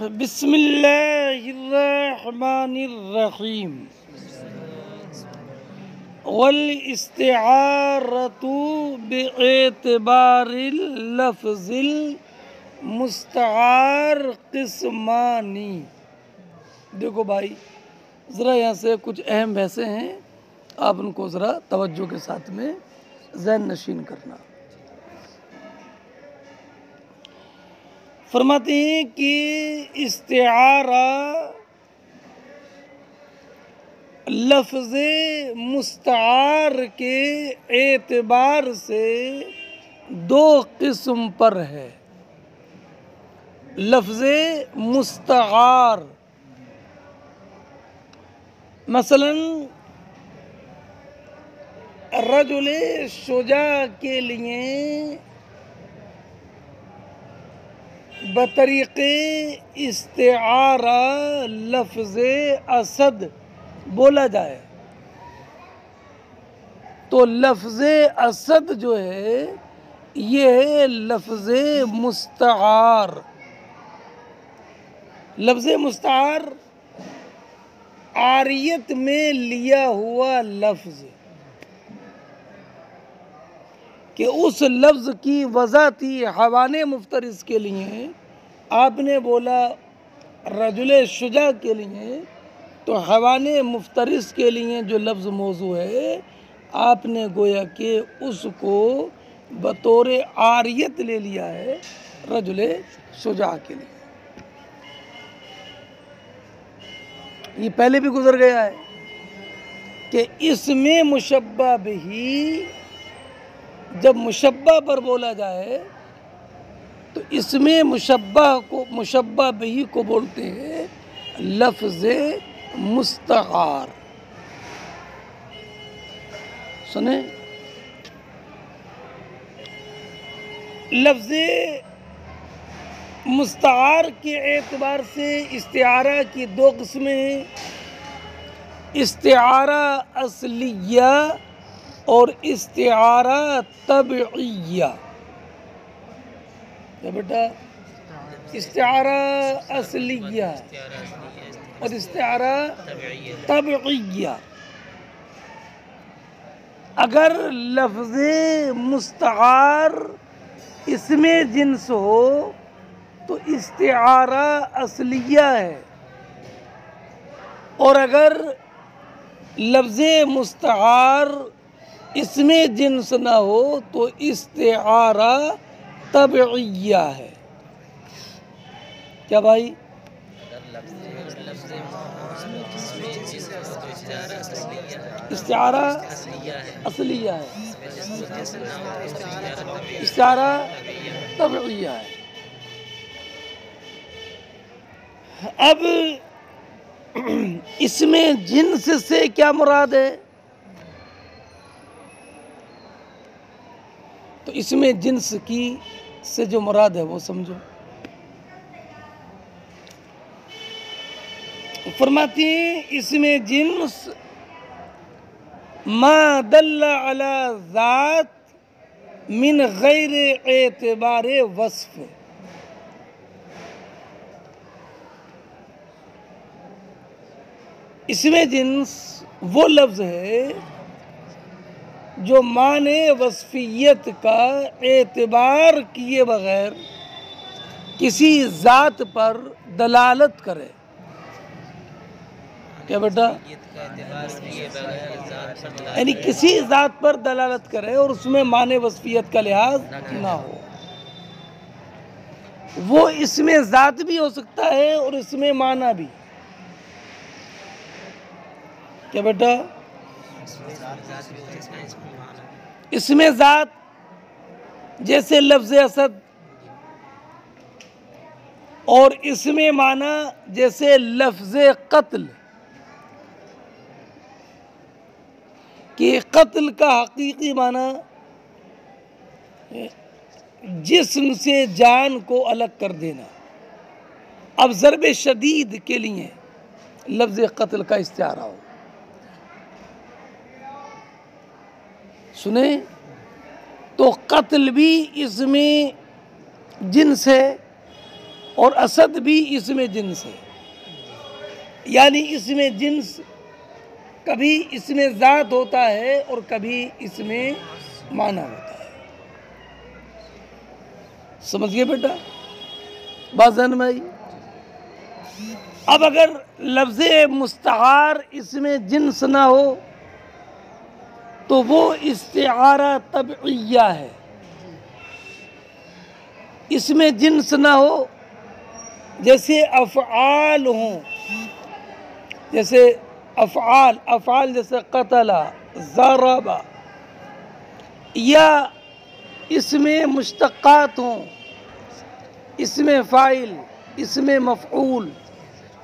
बिस्मिल्लाहिर्रहमानिर्रहीम। वल इस्तिआरतु बिएतिबारिल लफ्ज़िल मुस्तआर क़िस्मानी। देखो भाई, ज़रा यहाँ से कुछ अहम बहसें हैं, आप उनको ज़रा तवज्जो के साथ में ज़हन नशीन करना। फरमाते हैं कि इस्तिआरा लफ्ज़ मुस्तआर के एतबार से दो किस्म पर है। लफ्ज़ मुस्तआर मसलन रजुले शुजा के लिए बतरीक़े इस्तिआरा लफ्ज़ असद बोला जाए तो लफ्ज़ असद जो है ये है लफ्ज़ मुस्तआर। लफ्ज़ मुस्तआर आरियत में लिया हुआ लफ्ज़ कि उस लफ्ज़ की वजह थी हवाने मुफ्तरिस के लिए। आपने बोला रजुले शुजा के लिए, तो हवाने मुफ्तरिस के लिए जो लफ्ज़ मौजू है, आपने गोया कि उसको बतौर आरियत ले लिया है रजुले शुजा के लिए। ये पहले भी गुजर गया है कि इसमें मुशब्बा बिही, जब मुशब्बा पर बोला जाए तो इसमें मुशब्बा बिही को बोलते हैं लफ्ज़ मुस्तआर। सुने, लफ्ज़ मुस्तआर के एतबार से इस्तिआरा की दो किस्में हैं, इस्तिआरा असलिया और इस्तिआरा तबइया। क्या बेटा? इस्तिआरा असलिया और इस्तिआरा तबइया। अगर लफ्ज़ मुस्तआर इसमें जिन्स हो तो इस्तिआरा असलिया है, और अगर लफ्ज़ मुस्तआर इसमें जिन्स ना हो तो इस्तिआरा तबइया है। क्या भाई? इस्तिआरा असलिया है, इस्तिआरा तबइया है। अब इसमें जिन्स से क्या मुराद है? तो इसमें जिन्स की से जो मुराद है वो समझो। फरमाती हैं इसमें जिन्स मा दल्ला अला ज़ात मिन गैर एतबारे वस्फ। इसमें जिन्स वो लफ्ज़ है जो माने वस्फियत का एतबार किए बगैर किसी ज़ात पर दलालत करे। क्या बेटा? यानी किसी ज़ात पर दलालत करे और उसमें माने वस्फियत का लिहाज ना हो। वो इसमें ज़ात भी हो सकता है और इसमें माना भी। क्या बेटा? इसमें ज़ात जैसे लफ्ज़ असद, और इसमें माना जैसे लफ्ज़ कत्ल, कि कत्ल का हकीकी माना जिस्म से जान को अलग कर देना। अब ज़रबे शदीद के लिए लफ्ज़ कत्ल का इस्तिआरा हो। सुने, तो कत्ल भी इसमें जिन्स है और असद भी इसमें जिन्स है, यानी इसमें जिन्स कभी इसमें ज़ात होता है और कभी इसमें माना होता है। समझ गए बेटा, बात ज़हन में आई। अब अगर लफ्ज़े मुस्तआर इसमें जिन्स ना हो तो वो इस्तिआरा तबइया है। इसमें जिन्स ना हो, जैसे अफ़आल हों, जैसे अफ़आल जैसे क़तला, ज़रबा, या इसमें मुश्तक़ात हों, इसमें फ़ाइल, इसमें मफ़ऊल,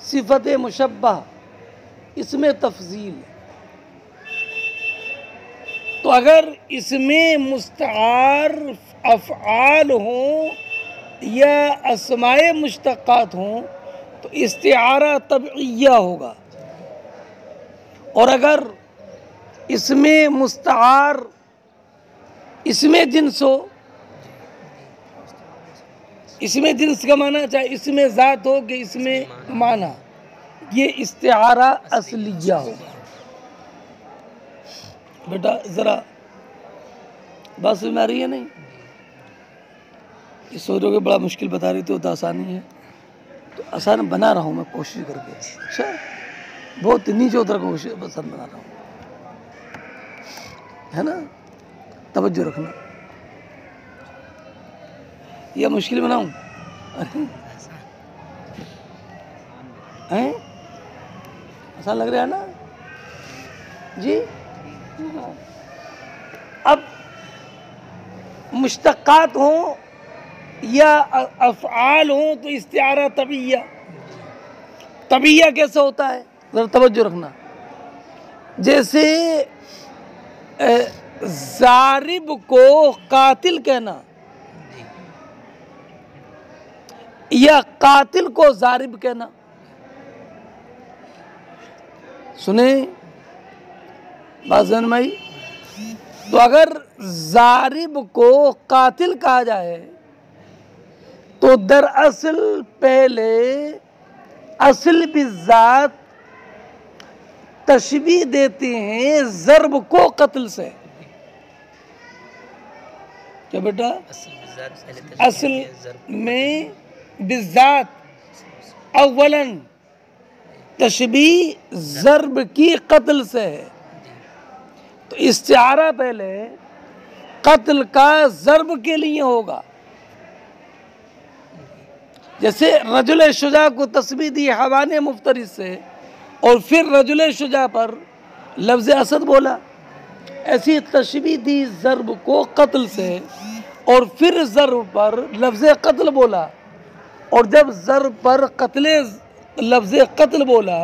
सिफ़त मुशब्बह, इसमें तफ़ज़ील। तो अगर इसमें मुस्तआर अफ़आल हों या अस्माए मुश्तक़ात हों तो इस्तिआरा तबइया होगा। और अगर इसमें मुस्तआर इसमें जिन्स हो, इसमें जिन्स का माना चाहे इसमें ज़ात हो कि इसमें माना, ये इस्तिआरा असलिया होगा। बेटा ज़रा बात समझ में आ रही है? नहीं, इस सोचोगे बड़ा मुश्किल बता रही थी, तो आसानी है, तो आसान बना रहा हूँ मैं कोशिश करके। अच्छा, बहुत नीचे उतर कोशिश आसान बना रहा हूँ, है ना, तवज्जो रखना। यह मुश्किल बनाऊँ? हैं, आसान लग रहा है ना जी? अब मुश्तक़ात हों या अफ़आल हों तो इस्तिआरा तबइया। तबइया कैसे होता है, ज़रा तवज्जो रखना। जैसे ज़ारिब को कातिल कहना या कातिल को ज़ारिब कहना। सुने बात ज़हन में आई? तो अगर ज़ारिब को कातिल कहा जाए तो दरअसल पहले असल बिज़ात तशबीह देते हैं ज़र्ब को कत्ल से। क्या बेटा? असल में बिज़ात अव्वलन तशबीह ज़र्ब की कत्ल से है। तो इस्तिआरा पहले कत्ल का ज़र्ब के लिए होगा। जैसे रजुल शुजा को तस्बीह दी हवाने मुफ्तरिस से और फिर रजुल शुजा पर लफ्ज़ असद बोला, ऐसी तशबीह दी ज़र्ब को कत्ल से और फिर ज़र्ब पर लफ्ज़ कत्ल बोला, और जब ज़र्ब पर लफ्ज़ कत्ल बोला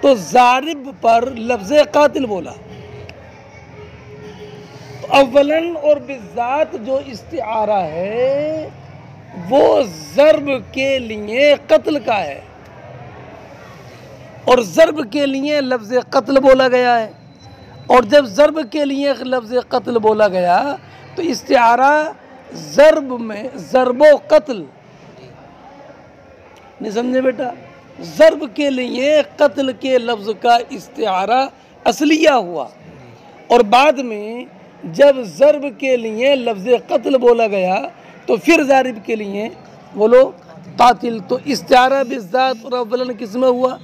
तो ज़ारिब पर लफ्ज़ कातिल बोला। तो अव्वलन और बिज़ात जो इस्तिआरा है वो ज़र्ब के लिए कत्ल का है, और ज़र्ब के लिए लफ्ज़ कत्ल बोला गया है। और जब ज़र्ब के लिए लफ्ज़ कत्ल बोला गया तो इस्तिआरा ज़र्ब में ज़र्बो कत्ल, नहीं समझे बेटा? ज़र्ब के लिए कत्ल के लफ्ज़ का इस्तिआरा असलिया हुआ, और बाद में जब ज़र्ब के लिए लफ्ज़ कत्ल बोला गया तो फिर ज़ारिब के लिए बोलो कातिल। तो इस्तिआरा बिज़ात और अव्वलन किस में हुआ?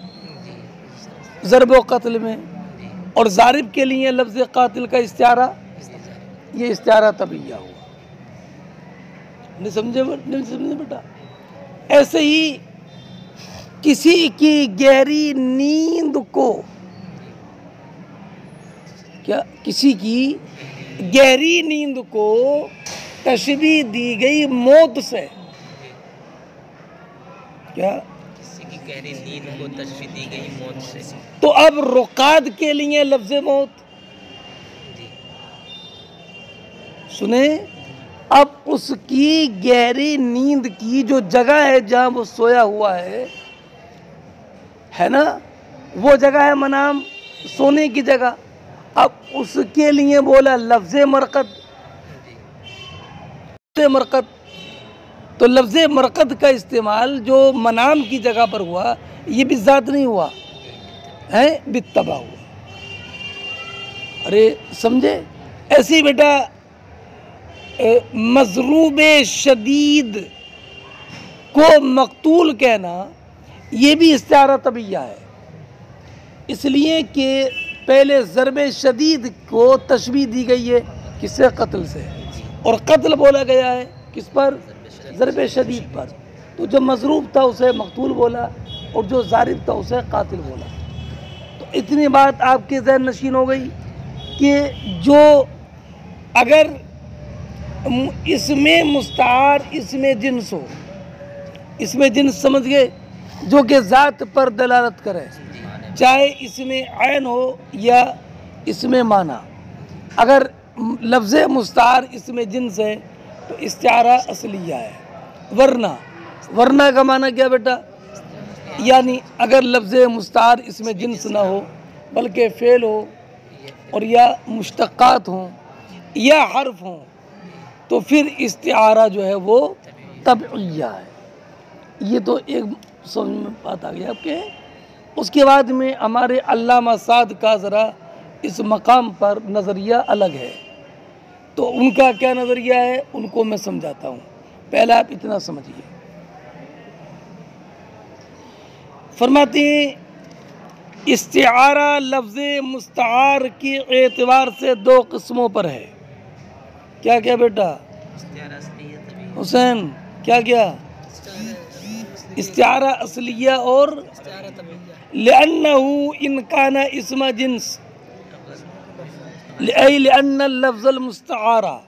ज़र्ब व कत्ल में। और ज़ारिब के लिए लफ्ज़ कातिल का इस्तिआरा, ये इस्तिआरा तबइया हुआ। नहीं समझे बेटा? ऐसे ही किसी की गहरी नींद को, क्या किसी की गहरी नींद को तशबीह दी गई मौत से। क्या? किसी की गहरी नींद को तशबीह दी गई मौत से। तो अब रुकाद के लिए लफ्ज़ मौत। सुने, अब उसकी गहरी नींद की जो जगह है जहां वो सोया हुआ है ना, वो जगह है मनाम, सोने की जगह। अब उसके लिए बोला लफ्ज़ मरकत, मरकत। तो लफ्ज़ मरकद का इस्तेमाल जो मनाम की जगह पर हुआ, ये भी ज़ात नहीं हुआ है, बित्तबा हुआ। अरे समझे? ऐसे ही बेटा मजरूब शदीद को मकतूल कहना ये भी इस्तिआरा तबिया है, इसलिए कि पहले ज़रब शदीद को तशबीह दी गई है किससे? कत्ल से, और कत्ल बोला गया है किस पर? ज़रब शदीद पर। तो जो मजरूब था उसे मकतूल बोला और जो ज़ारिब था उसे कातिल बोला। तो इतनी बात आपके ज़हन नशीन हो गई कि जो अगर इसमें मुस्तार इसमें जिन्स हो, इसमें जिन्स समझ गए, जो कि ज़ात पर दलालत करे, चाहे इसमें ऐन हो या इसमें माना। अगर लफ्ज़ मुस्तार इसमें जिन्स है तो इस्तिआरा असलिया है। वरना का माना क्या बेटा? यानी अगर लफ्ज़ मुस्तार इसमें जिन्स ना हो बल्कि फ़ेल हो और या मुश्तक़ात हों या हर्फ हों तो फिर इस्तिआरा जो है वो तबइया है। ये तो एक समझ में बात आ गई आपके। उसके बाद में हमारे अल्लामा साद का ज़रा इस मकाम पर नज़रिया अलग है, तो उनका क्या नज़रिया है उनको मैं समझाता हूँ। पहला आप इतना समझिए। फरमाते हैं इस्तिआरा लफ्ज़ मुस्तार के एतबार से दो किस्मों पर है। क्या क्या बेटा हुसैन? क्या क्या? इस्तिआरा असलिया और लिअन्नहु इन काना इस्म जिन्स लिअन्न लफ्ज़ल मुस्तारा,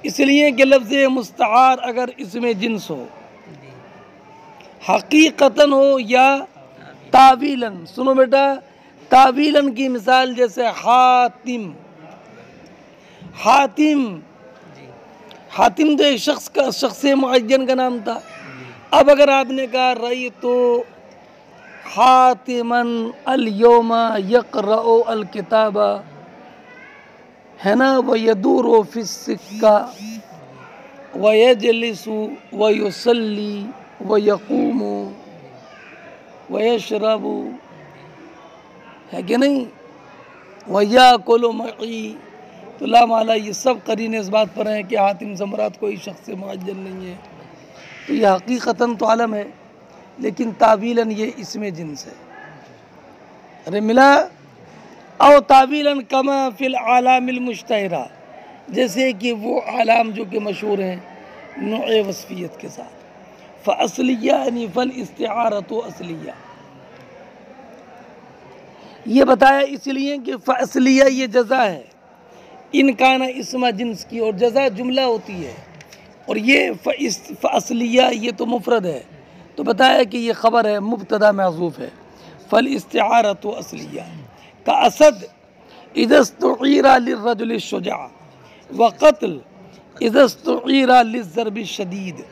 इसलिए कि लफ्ज़ मुस्तार अगर इसमें जिन्स हो, हकीकतन हो या तावीलन। सुनो बेटा, तावीलन की मिसाल जैसे हातिम। हातिम तो एक शख्स मुअय्यन का नाम था। अब अगर आपने कहा रई तो हातिमन अल यौमा यक़रअ अल किताबा, है ना, व यदूरु फिस सिक्का व यजलिसु व युसल्ली व यक़ूमु व यशरबु, है कि नहीं, व याकुलु मई। तो ला माला ये सब करीने इस बात पर हैं कि हातिम से मुराद कोई शख्स मुअय्यन नहीं है। तो यह हकीकतन तो आलम है, लेकिन तावीलन ये इसमें जिन्स है। अरे मिला। और तावीलन कमा फिल आलामिल मुश्तहरा, जैसे कि वो आलाम जो कि मशहूर हैं नौए वस्फियत के साथ। फ़अस्लिया यानी फ़ल इस्तिआरा तो असलिया, ये बताया इसलिए कि फ़अस्लिया ये जज़ा है इनकाना इस्मा जिन्स की, और जज़ा जुमला होती है, और ये फ़अस्लिया ये तो मुफरद है, तो बताया कि ये ख़बर है मुब्तदा महज़ूफ़ है। फ़ल इस्तिआरा तो असलिया का असद इज़स्तुईरा लिर्रजुल शुजा व क़त्ल इज़स्तुईरा लिज़्ज़रब शदीद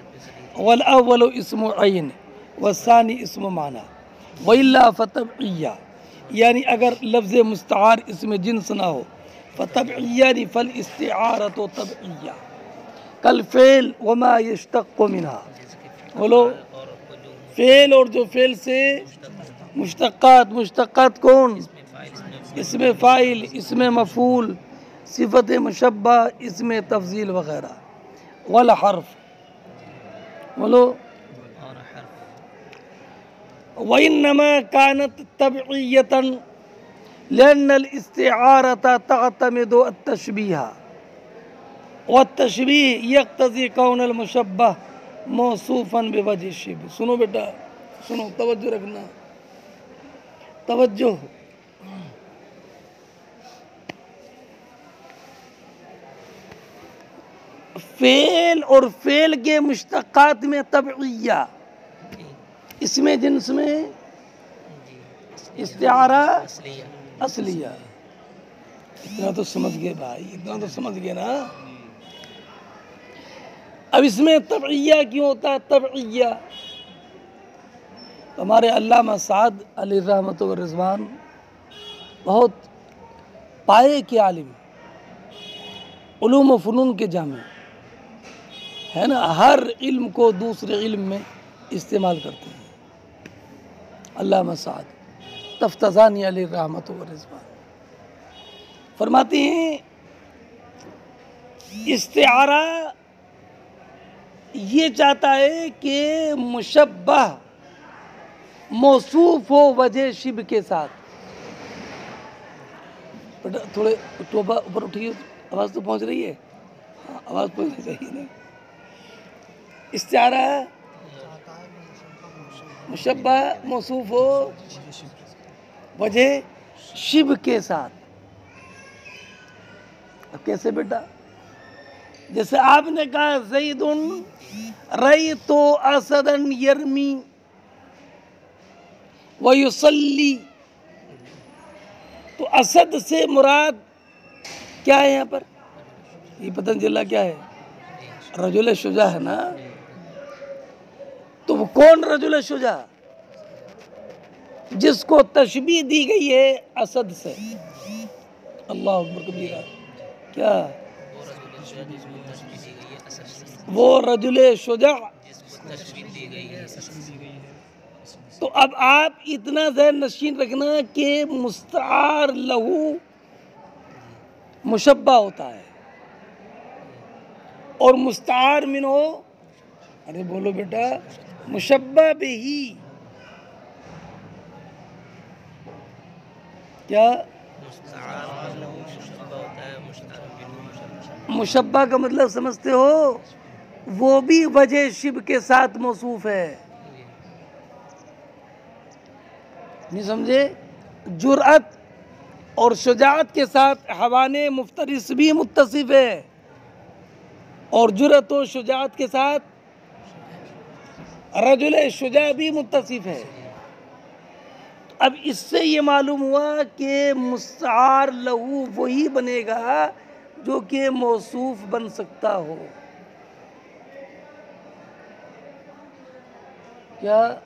वल अव्वलु इस्मु ऐन व सानी इस्मु माना व इल्ला फ़तबइया, यानी अगर लफ्ज़ मुस्तार इसमें जिन्स ना हो फ़तबइया यानी फ़ल इस्तिआरा तो तबइया कल फ़ेल वमा यश्तक़्क़ु मिन्हा। बोलो, फ़ेल और जो फ़ेल से मुश्तक़ात कौन? इसमें फ़ाइल, इसमें मफ़ूल, सिफ़त मुशब्बा, इसमें तफ़ज़ील वग़ैरह। वल हर्फ, बोलो, व इन्नमा कानत तबइयतन लिअन्नल इस्तिआरता तअतमिदु अत-तशबीह व तशबीह यक़्तज़ी कौनल मुशब्बह मौसूफ़न बिवजह शिब्ह। सुनो बेटा, सुनो, तवज्जो रखना, तवज्जो। फ़ेल और फ़ेल के मुश्तक़ात में तबइया, इसमें जिन्स में इस्तिआरा असलिया। इतना तो समझ गए भाई, इतना तो समझ गए ना। अब इसमें तबइया क्यों होता है? तबइया हमारे अल्लामा साद अलैहि रहमत व रिज़वान बहुत पाए के आलिम, उलूम व फ़नून के जामे, है ना, हर इल्म को दूसरे इल्म में इस्तेमाल करते हैं। अल्लामा साद तफ्ताज़ानी अलैहि रहमत व रिज़वान फरमाते हैं इस्तिआरा ये चाहता है कि मुशब्बह मौसूफ हो वजह शिब के साथ। बेटा थोड़े टोपा ऊपर उठिए, आवाज़ तो पहुंच रही है। हाँ, आवाज़ पहुंचनी चाहिए ना। इस्तिआरा मुशब्बह मौसूफ हो वजह शिब के साथ। अब कैसे बेटा? जैसे आपने कहा ज़ैदुन रई तो असदन यरमी व युसल्ली, तो असद से मुराद क्या है यहाँ पर? ये पता चला क्या है? रजुल शुजा है ना। तो वो कौन रजुल शुजा? जिसको तशबीह दी गई है असद से। अल्लाह अकबर कबीरा। क्या? वो रजुल शुजा। तो अब आप इतना ज़हन नशीन रखना कि मुस्तार लहू मुशब्बा होता है और मुस्तार मिनो, अरे बोलो बेटा, मुशब्बा बिही। क्या? मुशब्बा का मतलब समझते हो? वो भी वजह शिब के साथ मौसूफ है। नहीं समझे? जुरअत और शुजाअत के साथ हवाने मुफ्तरिस भी मुत्तसिफ है और जुरअत और शुजाअत के साथ रजुल शुजा भी मुत्तसिफ है। अब इससे ये मालूम हुआ कि मुस्तार लहू वही बनेगा जो कि मौसूफ बन सकता हो। क्या?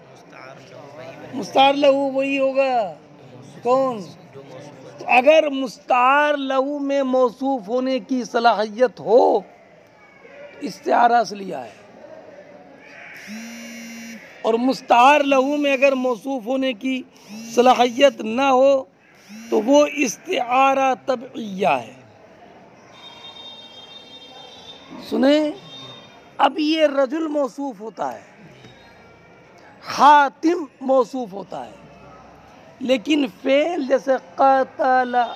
मुस्तार लहू वही होगा। कौन? तो अगर मुस्तार लहू में मौसूफ होने की सलाहियत हो तो इस्तिआरा से लिया है, और मुस्तार लहू में अगर मौसूफ होने की सलाहियत ना हो तो वो इस्तिआरा तबइया है। सुने, अब ये रजुल मौसूफ होता है, हातिम मौसूफ होता है, लेकिन फेल जैसे क़तला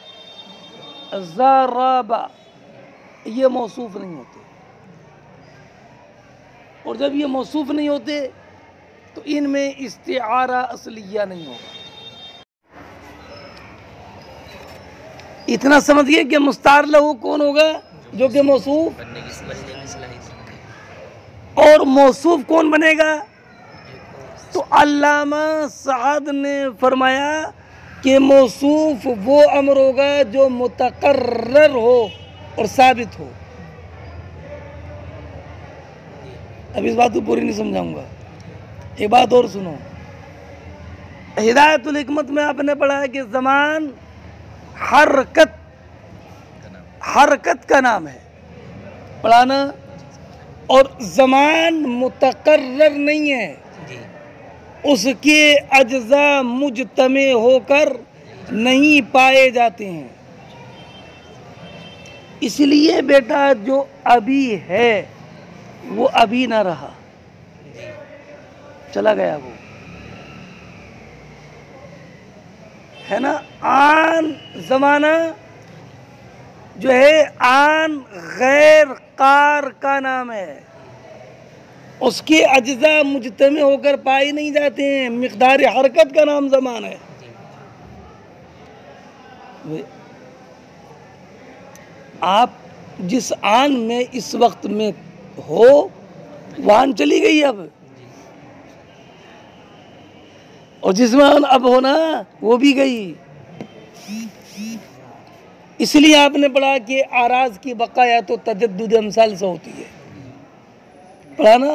ज़रबा ये मौसूफ नहीं होते। और जब ये मौसूफ नहीं होते तो इनमें इस्तिआरा असलिया नहीं होगा। इतना समझिए कि मुस्तार लहू कौन होगा? जो कि मौसूफ, और मौसूफ कौन बनेगा? तो अल्लामा साद ने फरमाया कि मौसूफ वो अमर होगा जो मुतकर्रर हो और साबित हो। अब इस बात को पूरी नहीं समझाऊंगा, एक बात और सुनो। हिदायतुल हिकमत में आपने पढ़ा है कि ज़मान हरकत का नाम है, पढ़ा ना? और ज़मान मुतकर्रर नहीं है, उसके अज्जा मुजतमे होकर नहीं पाए जाते हैं। इसलिए बेटा जो अभी है वो अभी ना रहा, चला गया वो, है ना। आन ज़माना जो है आन गैर कार का नाम है, उसके अज्जा मुजतमे होकर पाए नहीं जाते हैं, मिक़दार हरकत का नाम ज़मान है। आप जिस आन में इस वक्त में हो वो आन चली गई अब, और जिसमें आन अब हो ना वो भी गई। इसलिए आपने पढ़ा कि आराज की बकाया तो तजद्दुद अमसाल से होती है, पढ़ा ना।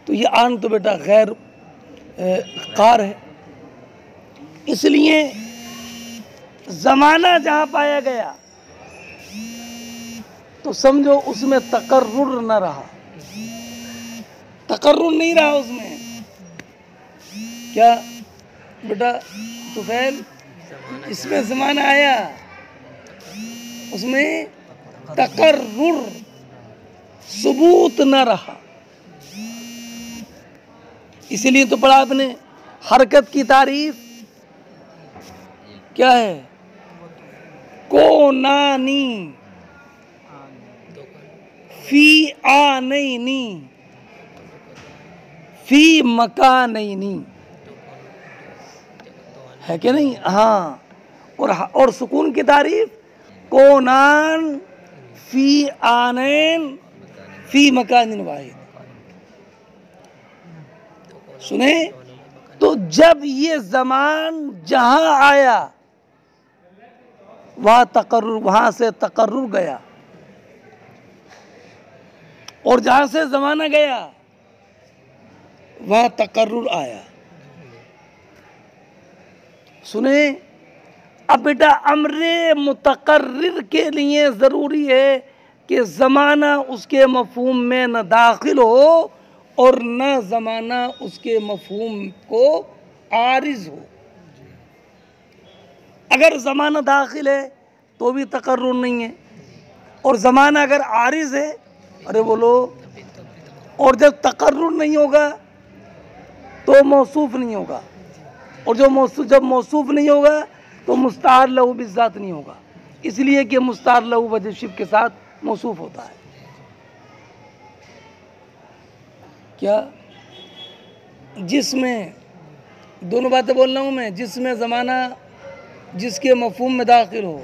तो ये आन तो बेटा गैर कार है। इसलिए ज़माना जहाँ पाया गया तो समझो उसमें तकर्रुर न रहा, तकर्रुर नहीं रहा उसमें। क्या बेटा तुफैल, इसमें ज़माना आया, उसमें तकर्रुर सबूत न रहा। इसीलिए तो पढ़ा आपने, हरकत की तारीफ क्या है? कोनानी फी आनैनी फी मकानैनी, है कि नहीं? हाँ। और सुकून की तारीफ कोनान फी आनैन फी मकानिन वाहिद। सुने तो जब ये जमान जहां आया वहां से तकर्रुर गया, और जहां से जमाना गया वहां तकर्रुर आया। सुने, अब बेटा अम्रे मुतकर्रिर के लिए जरूरी है कि जमाना उसके मफहूम में न दाखिल हो और न जमाना उसके मफहूम को आरिज हो। अगर ज़माना दाखिल है तो भी तकर्रुर नहीं है, और ज़माना अगर आरिज है, अरे बोलो, और जब तकर्रुर नहीं होगा तो मौसूफ नहीं होगा, और जब मौसूफ नहीं होगा तो मुस्तार लहू बिज़ात नहीं होगा। इसलिए कि मुस्तार लहू वजह शिब के साथ मौसूफ होता है। क्या? जिसमें दोनों बातें बोल रहा हूँ मैं, जिसमें ज़माना जिसके मफहूम में दाखिल हो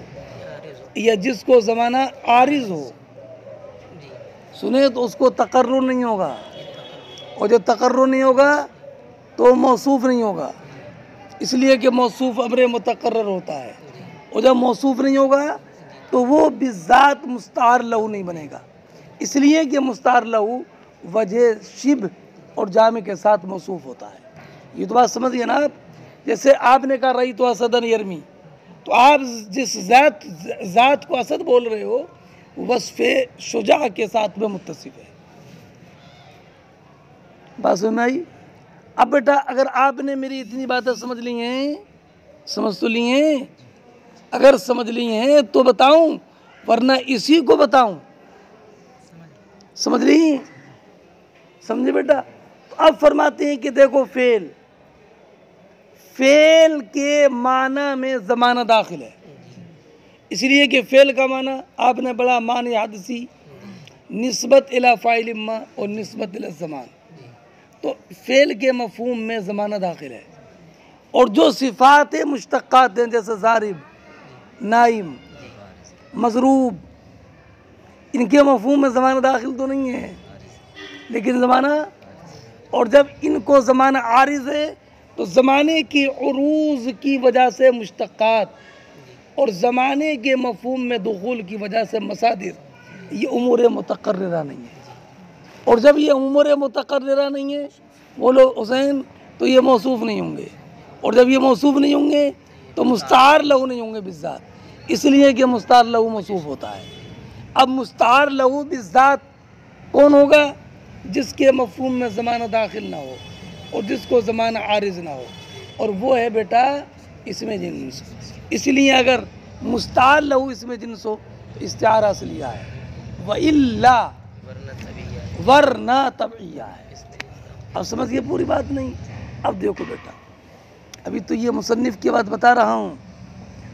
या जिसको ज़माना आरिज हो, सुने, तो उसको तकर्रुर नहीं होगा, और जब तकर्रुर नहीं होगा तो मौसूफ नहीं होगा। इसलिए कि मौसूफ अम्र मुतकर्रर होता है, और जब मौसूफ नहीं होगा तो वो बिज़ात मुस्तार लहू नहीं बनेगा। इसलिए कि मुस्तार लहू वजह शिब और जामे के साथ मौसूफ होता है। ये तो बात समझिए ना आप। जैसे आपने कहा रही तो असदन यरमी, तो आप जिस ज़ात को असद बोल रहे हो वस्फ़े शुजा के साथ में मुत्तसिफ है। बात समझ में आई? अब बेटा अगर आपने मेरी इतनी बातें समझ ली हैं, समझ तो ली हैं, अगर समझ ली हैं तो बताऊं, वरना इसी को बताऊं। समझ ली? समझे बेटा? तो अब फरमाते हैं कि देखो फेल के माना में ज़माना दाखिल है। इसलिए कि फेल का माना आपने बड़ा मान हादसी, निस्बत इला फ़ाइल इम्मा और निस्बत इला ज़मान, तो फेल के मफहूम में ज़माना दाखिल है। और जो सिफ़ात मुश्तक़ात हैं जैसे ज़ारिब, नाइम, मज़रूब, इनके मफहूम में ज़माना दाखिल तो नहीं है, लेकिन ज़माना, और जब इनको ज़माना आरिज़ है तो ज़माने की उरूज़ की वजह से मुश्तक़ात और ज़माने के मफहूम में दुखूल की वजह से मसादिर, ये उमूर मुतक़र्रिरा नहीं है। और जब ये उमूर मुतक़र्रिरा नहीं है, बोलो हुसैन, तो ये मौसूफ नहीं होंगे, और जब ये मौसूफ नहीं होंगे तो मुस्तार लहू नहीं होंगे बिज़ात। इसलिए कि मुस्तार लहू मौसूफ होता है। अब मुस्तार लहू बिज़ात कौन होगा? जिसके मफहूम में ज़माना दाखिल ना हो और जिसको ज़माना आरिज ना हो, और वो है बेटा इसमें जिन्स। इसलिए अगर मुस्तार लहू इसमें जिन्स हो तो इस्तिआरा असलिया है, व इल्ला वरना तबइया है। अब समझिए पूरी बात नहीं। अब देखो बेटा, अभी तो ये मुसन्निफ़ की बात बता रहा हूँ।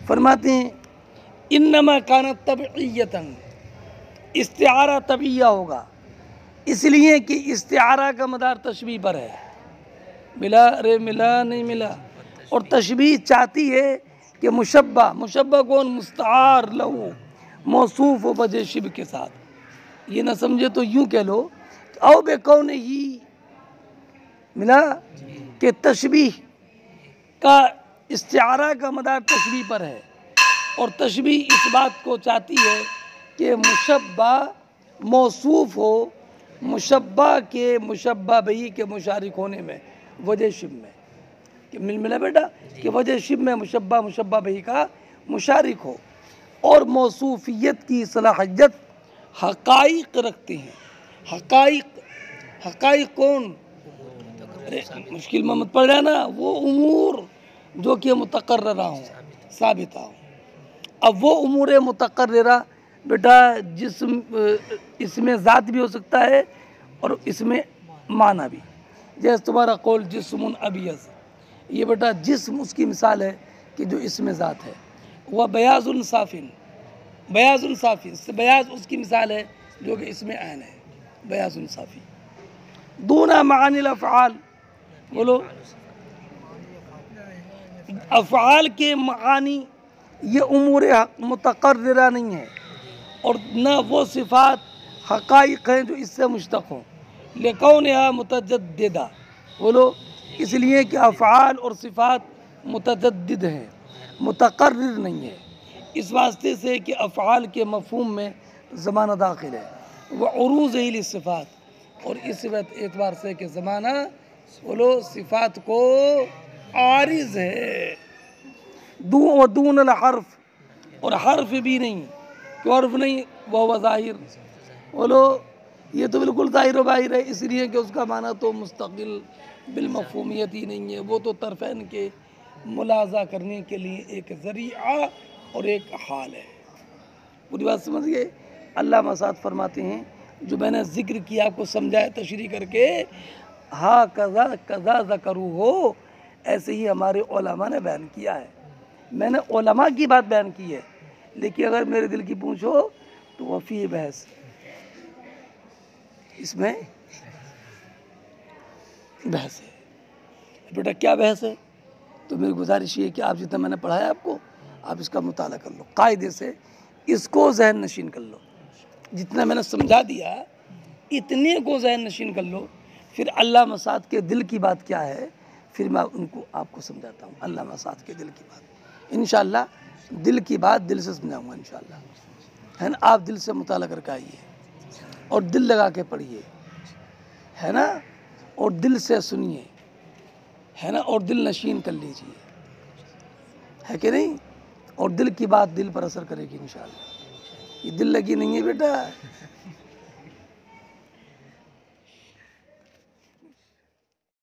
फरमाते हैं इन्नमा कानत तबइयतन, इस्तिआरा तबइया होगा, इसलिए कि इस्तिआरा का मदार तशबीह पर है। मिला रे मिला नहीं मिला, और तशबीह चाहती है कि मुशब्बा कौन? मुस्तार लहू मौसूफ हो वजह शिब के साथ। ये ना समझे तो यूँ कह लो औ बेकौन ही, मिला कि तशबीह का इस्तिआरा का मदार तशबीह पर है, और तशबीह इस बात को चाहती है कि मुशब्बा मौसूफ हो मुशब्बा के मुशब्बा बही के मुशारिक होने में वजह शिब में, कि मिला बेटा कि वजह शिब में मुशब्बा बही का मुशारिक हो, और मौसूफियत की सलाहियत हक़ाइक़ रखते हैं। हकाइक, हकाइक कौन? अरे मुश्किल में मत पड़ रहा ना, वो उमूर जो कि मुतकर्ररा हो, साबिता हो। अब वो उमूर मुतकर्ररा बेटा जिस्म, इसमें ज़ात भी हो सकता है और इसमें माना भी। जैसे तुम्हारा कौल जिस्मुन अबियज़, ये बेटा जिस्म उसकी मिसाल है कि जो इसमें ज़ात है। वह बयाज़ुन साफ़िन, बयाज़ुन साफ़ी, बयाज़ उसकी मिसाल है जो कि इसमें ऐन है, बयाज़ुन साफ़ी। दूना मानिल अफ़आल, बोलो अफ़आल के मानी ये उमूर मुतकर्ररा नहीं है, और न वो सिफ़ात हक़ाइक़ हैं जो इससे मुश्तक़ हों। लिकौनिहा मुतजद्दिदा, बोलो इसलिए कि अफ़आल और सिफ़ात मुतजद्दिद हैं, मुतकर्रिर नहीं है। इस वास्ते से कि अफ़आल के मफ़हूम में ज़माना दाखिल है, वह उरूज़ ही सिफ़ात, और इस एतबार से कि ज़माना बोलो सिफ़ात को आरिज़ है। दून अल हर्फ, और हर्फ भी नहीं, क्यों हर्फ नहीं? वह ज़ाहिर, बोलो ये तो बिल्कुल ज़ाहिर व बाहिर है, इसलिए कि उसका माना तो मुस्तकिल बिलमफ़हूमियत ही नहीं है, वो तो तरफ़ैन के मुलाज़ा करने के लिए एक ज़रिया और एक हाल है। पूरी बात समझ गए? अल्लाह मसाद फरमाते हैं, जो मैंने ज़िक्र किया आपको समझाया तशरीह करके, हाँ कज़ा कज़ा ज़करू हो, ऐसे ही हमारे उलमा ने बयान किया है। मैंने उलमा की बात बयान की है, लेकिन अगर मेरे दिल की पूछो तो वफ़ी बहस, इसमें बहस है। बेटा क्या बहस है? तो मेरी गुजारिश ये है कि आप जितना मैंने पढ़ाया आपको, आप इसका मुताला कर लो, कायदे से इसको जहन नशीन कर लो। जितना मैंने समझा दिया इतने को जहन नशीन कर लो, फिर अल्लाह मसाद के दिल की बात क्या है फिर मैं उनको आपको समझाता हूँ। अल्लाह मसाद के दिल की बात इंशाअल्लाह, दिल की बात दिल से समझाऊँगा इंशाअल्लाह, है ना। आप दिल से मुताला करके आइए और दिल लगा के पढ़िए, है ना, और दिल से सुनिए, है ना, और दिल नशीन कर लीजिए, है कि नहीं। और दिल की बात दिल पर असर करेगी इंशाअल्लाह। ये दिल लगी नहीं है बेटा,